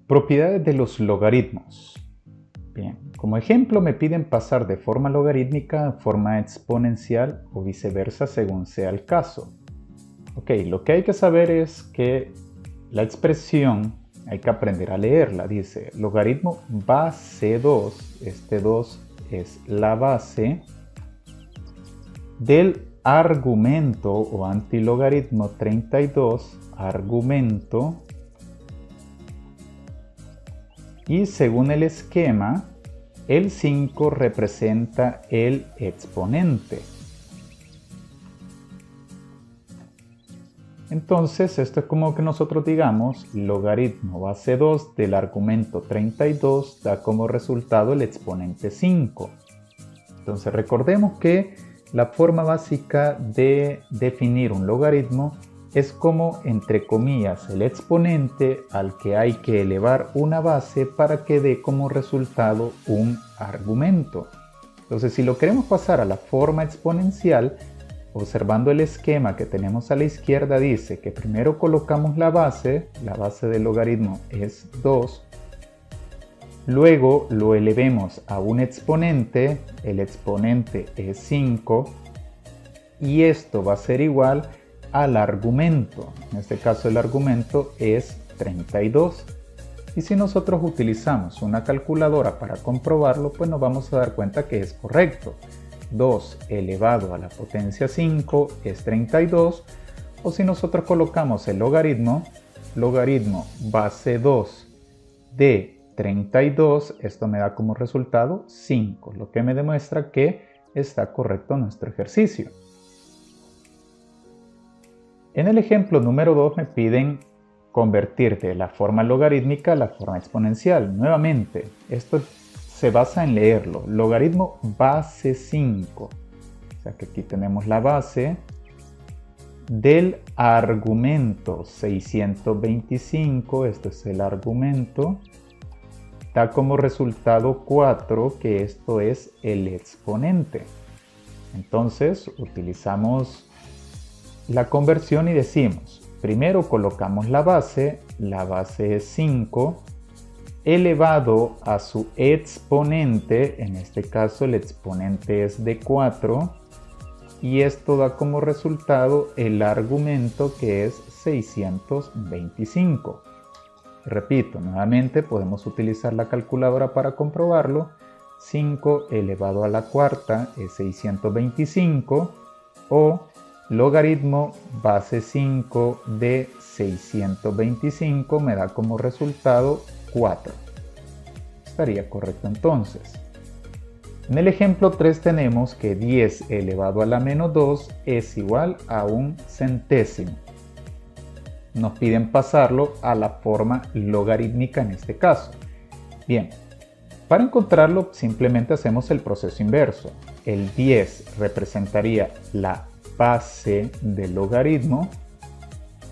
Propiedades de los logaritmos. Bien, como ejemplo me piden pasar de forma logarítmica a forma exponencial o viceversa según sea el caso. Ok, lo que hay que saber es que la expresión hay que aprender a leerla. Dice logaritmo base 2, este 2 es la base del argumento o antilogaritmo 32, argumento, y según el esquema, el 5 representa el exponente. Entonces, esto es como que nosotros digamos, logaritmo base 2 del argumento 32 da como resultado el exponente 5. Entonces, recordemos que la forma básica de definir un logaritmo es como, entre comillas, el exponente al que hay que elevar una base para que dé como resultado un argumento. Entonces, si lo queremos pasar a la forma exponencial, observando el esquema que tenemos a la izquierda, dice que primero colocamos la base del logaritmo es 2, luego lo elevemos a un exponente, el exponente es 5, y esto va a ser igual al argumento, en este caso el argumento es 32. Y si nosotros utilizamos una calculadora para comprobarlo, pues nos vamos a dar cuenta que es correcto. 2 elevado a la potencia 5 es 32, o si nosotros colocamos el logaritmo base 2 de 32, esto me da como resultado 5, lo que me demuestra que está correcto nuestro ejercicio. En el ejemplo número 2 me piden convertir de la forma logarítmica a la forma exponencial. Nuevamente, esto se basa en leerlo. Logaritmo base 5. O sea que aquí tenemos la base del argumento 625. Esto es el argumento. Da como resultado 4, que esto es el exponente. Entonces utilizamos la conversión y decimos, primero colocamos la base es 5, elevado a su exponente, en este caso el exponente es de 4, y esto da como resultado el argumento que es 625. Repito, nuevamente podemos utilizar la calculadora para comprobarlo. 5 elevado a la cuarta es 625, o logaritmo base 5 de 625 me da como resultado 4. Estaría correcto entonces. En el ejemplo 3 tenemos que 10 elevado a la menos 2 es igual a un centésimo. Nos piden pasarlo a la forma logarítmica en este caso. Bien, para encontrarlo simplemente hacemos el proceso inverso. El 10 representaría la base del logaritmo,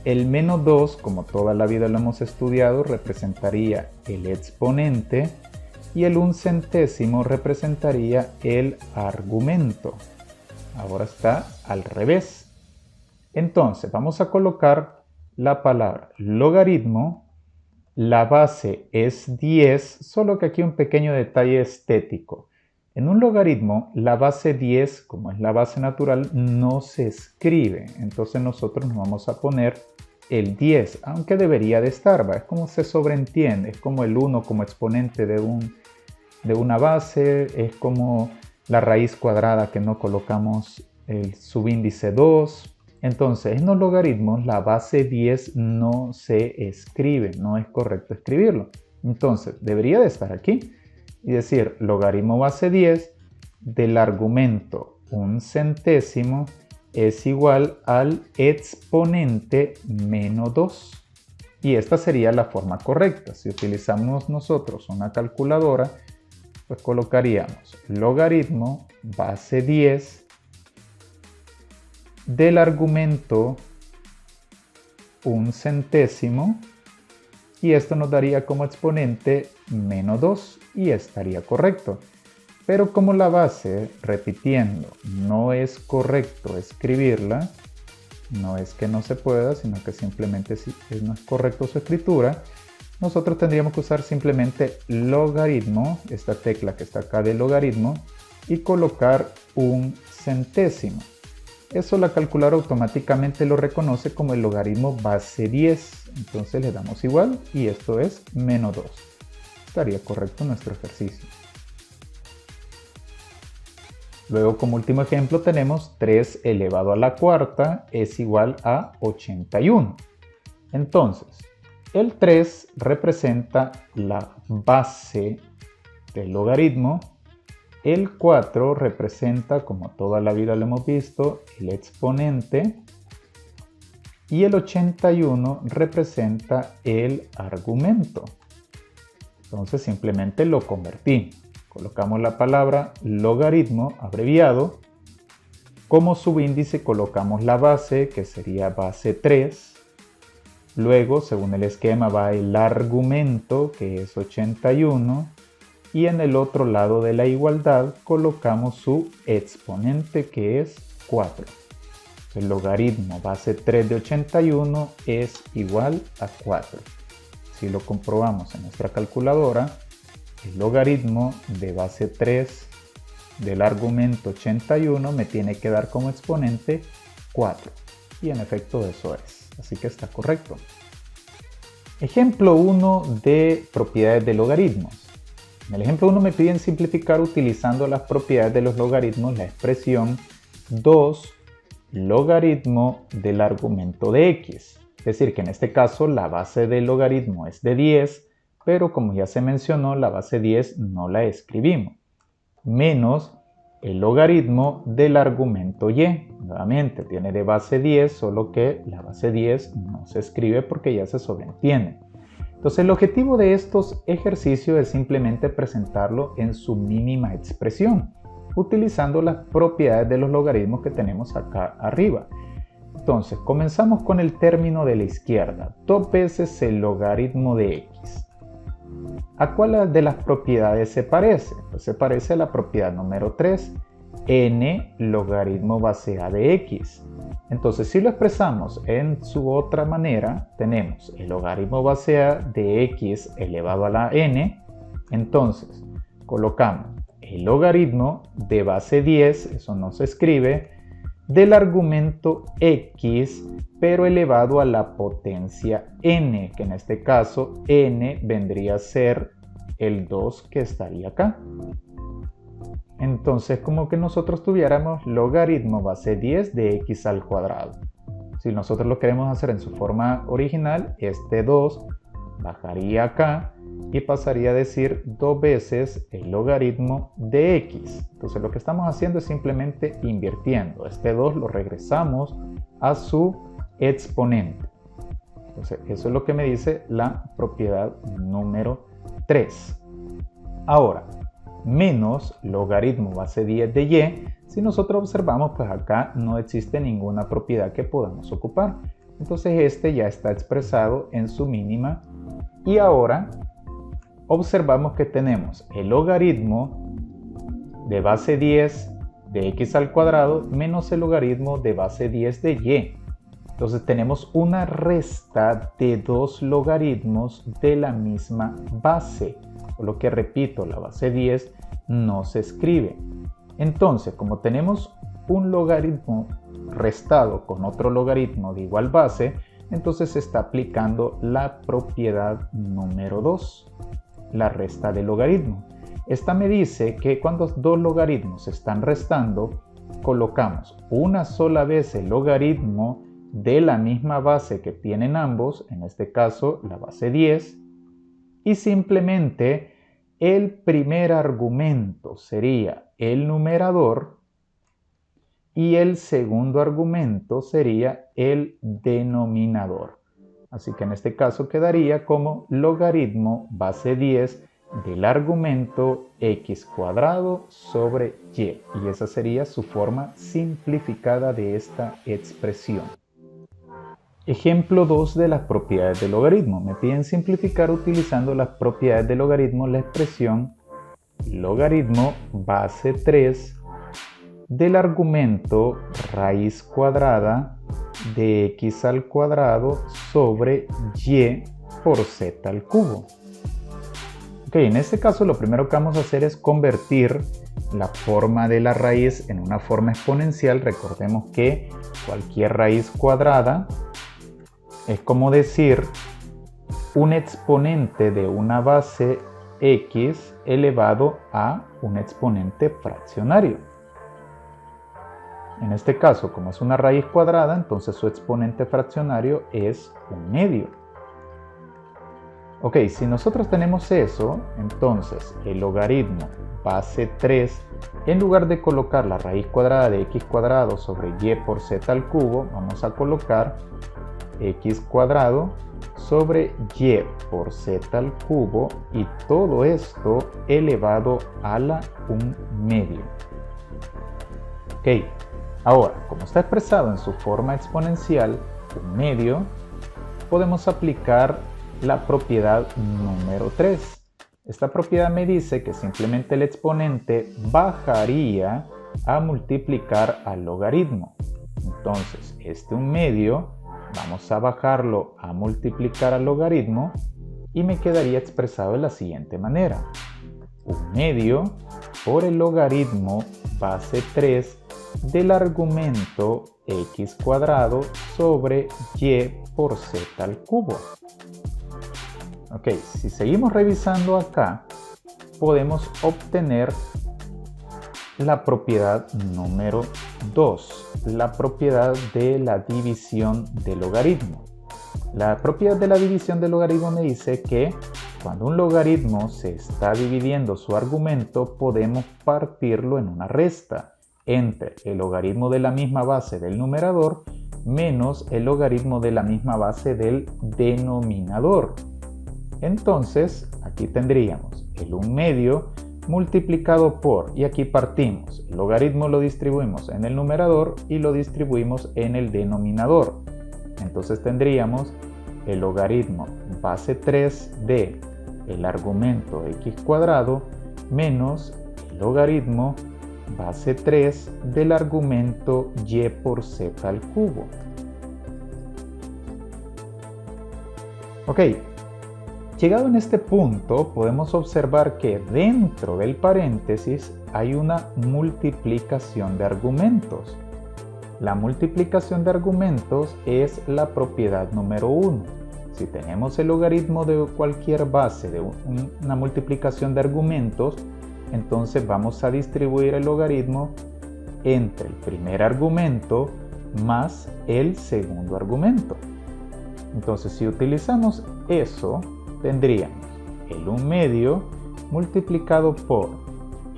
el menos 2, como toda la vida lo hemos estudiado, representaría el exponente, y el 1 centésimo representaría el argumento. Ahora está al revés. Entonces vamos a colocar la palabra logaritmo, la base es 10, solo que aquí un pequeño detalle estético. En un logaritmo, la base 10, como es la base natural, no se escribe. Entonces nosotros nos vamos a poner el 10, aunque debería de estar, ¿va? Es como se sobreentiende, es como el 1 como exponente de una base, es como la raíz cuadrada que no colocamos el subíndice 2. Entonces, en los logaritmos, la base 10 no se escribe, no es correcto escribirlo. Entonces, debería de estar aquí y decir logaritmo base 10 del argumento 1 centésimo es igual al exponente menos 2. Y esta sería la forma correcta. Si utilizamos nosotros una calculadora, pues colocaríamos logaritmo base 10 del argumento 1 centésimo, y esto nos daría como exponente menos 2 y estaría correcto. Pero como la base, repitiendo, no es correcto escribirla, no es que no se pueda, sino que simplemente no es correcto su escritura, nosotros tendríamos que usar simplemente logaritmo, esta tecla que está acá de logaritmo, y colocar un centésimo. Eso la calculadora automáticamente lo reconoce como el logaritmo base 10. Entonces le damos igual y esto es menos 2. Estaría correcto nuestro ejercicio. Luego, como último ejemplo, tenemos 3 elevado a la cuarta es igual a 81. Entonces, el 3 representa la base del logaritmo. El 4 representa, como toda la vida lo hemos visto, el exponente. Y el 81 representa el argumento. Entonces simplemente lo convertí. Colocamos la palabra logaritmo abreviado. Como subíndice colocamos la base, que sería base 3. Luego, según el esquema, va el argumento, que es 81. Y en el otro lado de la igualdad colocamos su exponente, que es 4. El logaritmo base 3 de 81 es igual a 4. Si lo comprobamos en nuestra calculadora, el logaritmo de base 3 del argumento 81 me tiene que dar como exponente 4. Y en efecto eso es. Así que está correcto. Ejemplo 1 de propiedades de logaritmos. En el ejemplo 1 me piden simplificar utilizando las propiedades de los logaritmos la expresión 2 logaritmo del argumento de x. Es decir, que en este caso la base del logaritmo es de 10, pero como ya se mencionó, la base 10 no la escribimos. Menos el logaritmo del argumento y. Nuevamente, tiene de base 10, solo que la base 10 no se escribe porque ya se sobreentiende. Entonces, el objetivo de estos ejercicios es simplemente presentarlo en su mínima expresión, utilizando las propiedades de los logaritmos que tenemos acá arriba. Entonces, comenzamos con el término de la izquierda, 2 veces el logaritmo de x. ¿A cuál de las propiedades se parece? Pues se parece a la propiedad número 3, n logaritmo base a de x. Entonces, si lo expresamos en su otra manera, tenemos el logaritmo base a de x elevado a la n. Entonces, colocamos el logaritmo de base 10, eso no se escribe, del argumento x, pero elevado a la potencia n, que en este caso n vendría a ser el 2 que estaría acá. Entonces, como que nosotros tuviéramos logaritmo base 10 de x al cuadrado. Si nosotros lo queremos hacer en su forma original, este 2 bajaría acá y pasaría a decir 2 veces el logaritmo de x. Entonces, lo que estamos haciendo es simplemente invirtiendo. Este 2 lo regresamos a su exponente. Entonces, eso es lo que me dice la propiedad número 3. Ahora, menos logaritmo base 10 de y, si nosotros observamos, pues acá no existe ninguna propiedad que podamos ocupar. Entonces este ya está expresado en su mínima. Y ahora observamos que tenemos el logaritmo de base 10 de x al cuadrado menos el logaritmo de base 10 de y. Entonces tenemos una resta de dos logaritmos de la misma base. Por lo que repito, la base 10 no se escribe. Entonces, como tenemos un logaritmo restado con otro logaritmo de igual base, entonces se está aplicando la propiedad número 2, la resta de logaritmo. Esta me dice que cuando dos logaritmos se están restando, colocamos una sola vez el logaritmo de la misma base que tienen ambos, en este caso la base 10, y simplemente el primer argumento sería el numerador y el segundo argumento sería el denominador. Así que en este caso quedaría como logaritmo base 10 del argumento x cuadrado sobre y. Y esa sería su forma simplificada de esta expresión. Ejemplo 2 de las propiedades del logaritmo. Me piden simplificar utilizando las propiedades del logaritmo la expresión logaritmo base 3 del argumento raíz cuadrada de x al cuadrado sobre y por z al cubo. Ok, en este caso lo primero que vamos a hacer es convertir la forma de la raíz en una forma exponencial. Recordemos que cualquier raíz cuadrada es como decir un exponente de una base x elevado a un exponente fraccionario. En este caso, como es una raíz cuadrada, entonces su exponente fraccionario es un medio. Ok, si nosotros tenemos eso, entonces el logaritmo base 3, en lugar de colocar la raíz cuadrada de x cuadrado sobre y por z al cubo, vamos a colocar x cuadrado sobre y por z al cubo y todo esto elevado a la 1 medio. Ok, ahora, como está expresado en su forma exponencial, 1 medio, podemos aplicar la propiedad número 3. Esta propiedad me dice que simplemente el exponente bajaría a multiplicar al logaritmo. Entonces, este 1 medio, vamos a bajarlo a multiplicar al logaritmo y me quedaría expresado de la siguiente manera. 1 medio por el logaritmo base 3 del argumento x cuadrado sobre y por z al cubo. Ok, si seguimos revisando acá, podemos obtener la propiedad número 2, la propiedad de la división de logaritmo. La propiedad de la división de logaritmo me dice que cuando un logaritmo se está dividiendo su argumento, podemos partirlo en una resta entre el logaritmo de la misma base del numerador menos el logaritmo de la misma base del denominador. Entonces, aquí tendríamos el 1 medio multiplicado por, y aquí partimos, el logaritmo lo distribuimos en el numerador y lo distribuimos en el denominador. Entonces tendríamos el logaritmo base 3 de el argumento x cuadrado menos el logaritmo base 3 del argumento y por z al cubo. Ok. Llegado en este punto, podemos observar que dentro del paréntesis hay una multiplicación de argumentos. La multiplicación de argumentos es la propiedad número 1. Si tenemos el logaritmo de cualquier base de una multiplicación de argumentos, entonces vamos a distribuir el logaritmo entre el primer argumento más el segundo argumento. Entonces, si utilizamos eso, tendríamos el 1 medio multiplicado por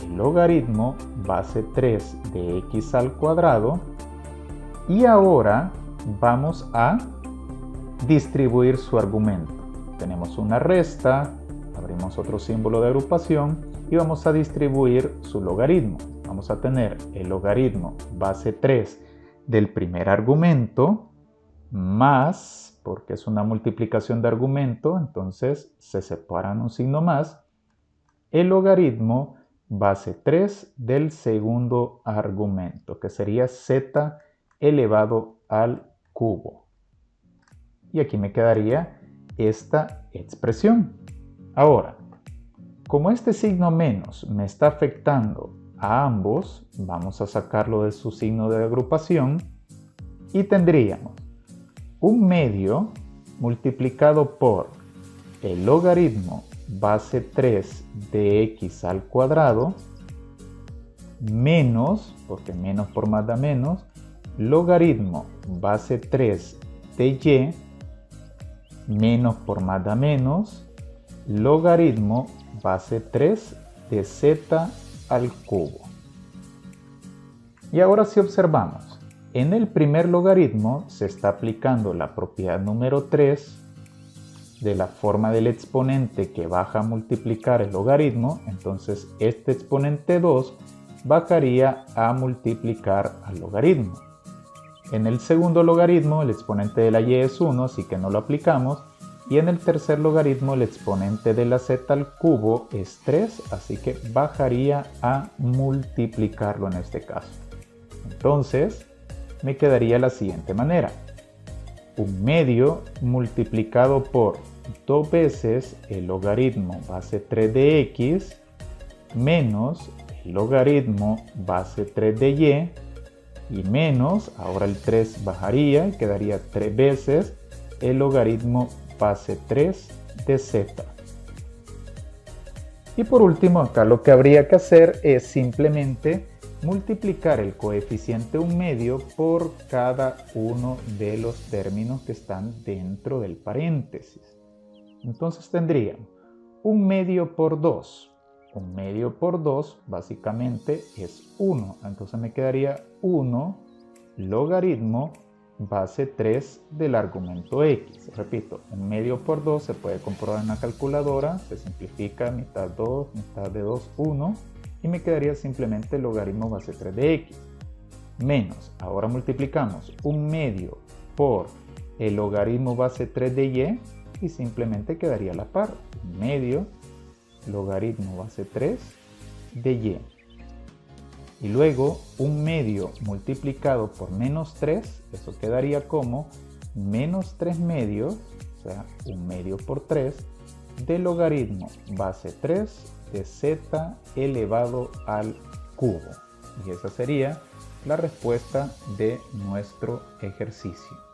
el logaritmo base 3 de x al cuadrado y ahora vamos a distribuir su argumento. Tenemos una resta, abrimos otro símbolo de agrupación y vamos a distribuir su logaritmo. Vamos a tener el logaritmo base 3 del primer argumento más, porque es una multiplicación de argumento, entonces se separan un signo más, el logaritmo base 3 del segundo argumento, que sería z elevado al cubo. Y aquí me quedaría esta expresión. Ahora, como este signo menos me está afectando a ambos, vamos a sacarlo de su signo de agrupación y tendríamos 1 medio multiplicado por el logaritmo base 3 de x al cuadrado menos, porque menos por más da menos, logaritmo base 3 de y menos por más da menos, logaritmo base 3 de z al cubo. Y ahora si observamos, en el primer logaritmo se está aplicando la propiedad número 3 de la forma del exponente que baja a multiplicar el logaritmo, entonces este exponente 2 bajaría a multiplicar al logaritmo. En el segundo logaritmo el exponente de la y es 1, así que no lo aplicamos, y en el tercer logaritmo el exponente de la z al cubo es 3, así que bajaría a multiplicarlo en este caso. Entonces me quedaría de la siguiente manera: 1 medio multiplicado por 2 veces el logaritmo base 3 de x menos el logaritmo base 3 de y menos, ahora el 3 bajaría y quedaría 3 veces el logaritmo base 3 de z. Y por último, acá lo que habría que hacer es simplemente multiplicar el coeficiente 1/2 por cada uno de los términos que están dentro del paréntesis. Entonces tendríamos 1/2 por 2. 1/2 por 2 básicamente es 1. Entonces me quedaría 1 logaritmo base 3 del argumento x. Repito, 1/2 por 2 se puede comprobar en la calculadora. Se simplifica mitad 2, mitad de 2, 1. Y me quedaría simplemente el logaritmo base 3 de x. Menos, ahora multiplicamos 1/2 por el logaritmo base 3 de y simplemente quedaría a la par. 1/2 logaritmo base 3 de y luego 1/2 multiplicado por menos 3, eso quedaría como menos 3/2, o sea 1/2 por 3 del logaritmo base 3 de z elevado al cubo. Y esa sería la respuesta de nuestro ejercicio.